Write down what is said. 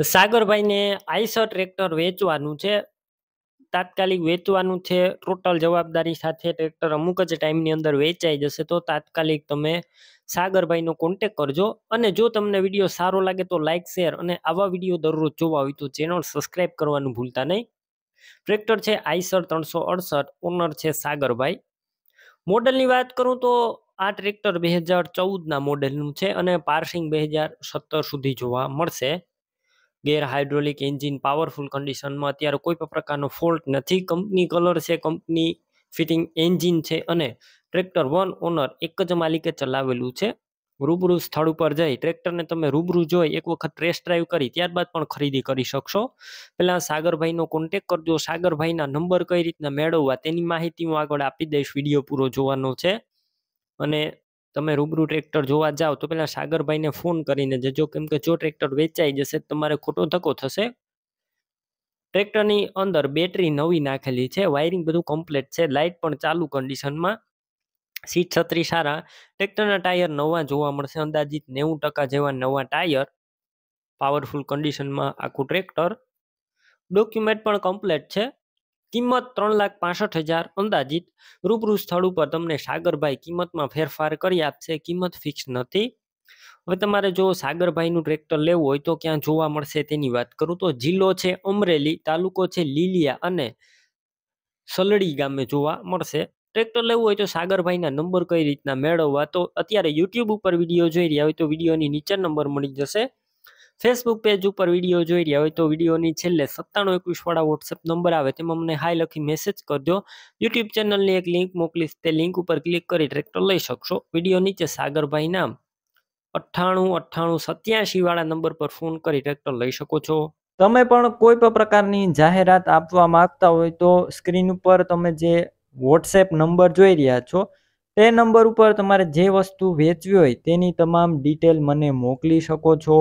સાગરભાઈને Eicher tractor વેચવાનું છે. તાત્કાલિક વેચવાનું છે. ટોટલ જવાબદારી સાથે ટ્રેક્ટર અમુક જ ટાઈમની અંદર વેચાઈ જશે. તો તાત્કાલિક તમે સાગરભાઈનો કોન્ટેક કરજો. અને જો તમને વિડીયો સારો લાગે તો લાઇક, શેર અને આવા વિડીયો દરરોજ જોવા હોય તો ચેનલ સબસ્ક્રાઈબ કરવાનું ભૂલતા નહીં. ટ્રેક્ટર છે આઈશર 368, ઓનર છે સાગરભાઈ. મોડલની વાત કરું તો આ ટ્રેક્ટર 2014ના મોડેલનું છે અને પાર્સિંગ 2017 સુધી જોવા મળશે. ગેર હાઇડ્રોલિક એન્જિન પાવરફુલ કન્ડિશનમાં, અત્યારે કોઈ પણ પ્રકારનો ફોલ્ટ નથી. કંપની કલર છે, કંપની ફિટિંગ એન્જિન છે અને ટ્રેક્ટર વન ઓનર એક જ માલિકે ચલાવેલું છે. રૂબરૂ સ્થળ ઉપર જઈ ટ્રેક્ટરને તમે રૂબરૂ જોઈ એક વખત ટેસ્ટ ડ્રાઈવ કરી ત્યારબાદ પણ ખરીદી કરી શકશો. પહેલા સાગરભાઈનો કોન્ટેક કરજો. સાગરભાઈના નંબર કઈ રીતના મેળવવા તેની માહિતી હું આગળ આપી દઈશ. વિડીયો પૂરો જોવાનો છે. અને તમે રૂબરૂ ટ્રેક્ટર જોવા જાઓ તો પેલા સાગરભાઈને ફોન કરીને જજો, કેમ કે જો ટ્રેક્ટર વેચાઈ જશે તમારે ખોટો ધક્કો થશે. ટ્રેક્ટરની અંદર બેટરી નવી નાખેલી છે, વાયરિંગ બધું કમ્પ્લીટ છે, લાઇટ પણ ચાલુ કન્ડિશનમાં, સીટ છત્રી સારા. ટ્રેક્ટરના ટાયર નવા જોવા મળશે, અંદાજિત 90% જેવા નવા ટાયર. પાવરફુલ કન્ડિશનમાં આખું ટ્રેક્ટર. ડોક્યુમેન્ટ પણ કમ્પ્લીટ છે. કિંમત 3,65,000 અંદાજિત. રૂબરૂ સ્થળ ઉપર તમને સાગરભાઈ કિંમતમાં ફેરફાર કરી આપશે, કિંમત ફિક્સ નથી. હવે તમારે જો સાગરભાઈનું ટ્રેક્ટર લેવું હોય તો ક્યાં જોવા મળશે તેની વાત કરું તો જિલ્લો છે અમરેલી, તાલુકો છે લીલિયા અને સલડી ગામે જોવા મળશે. ટ્રેક્ટર લેવું હોય તો સાગરભાઈના નંબર કઈ રીતના મેળવવા, તો અત્યારે યુટ્યુબ ઉપર વિડીયો જોઈ રહ્યા હોય તો વિડીયોની નીચે નંબર મળી જશે. ફેસબુક પેજ ઉપર વિડીયો જોઈ રહ્યા હોય તો વિડીયોની છેલ્લે 9721 વાળા વોટ્સએપ નંબર આવે તેમાં મને હાય લખી મેસેજ કરજો. યુટ્યુબ ચેનલની એક લિંક મોકલીશ, તે લિંક ઉપર ક્લિક કરી ટ્રેક્ટર લઈ શકશો. વિડીયો નીચે સાગરભાઈ નામ 989887 વાળા નંબર પર ફોન કરી ટ્રેક્ટર લઈ શકો છો. તમે પણ કોઈ પણ પ્રકારની જાહેરાત આપવા માંગતા હોય તો સ્ક્રીન ઉપર તમે જે વોટ્સએપ નંબર જોઈ રહ્યા છો તે નંબર ઉપર તમારે જે વસ્તુ વેચવી હોય તેની તમામ ડિટેલ મને મોકલી શકો છો.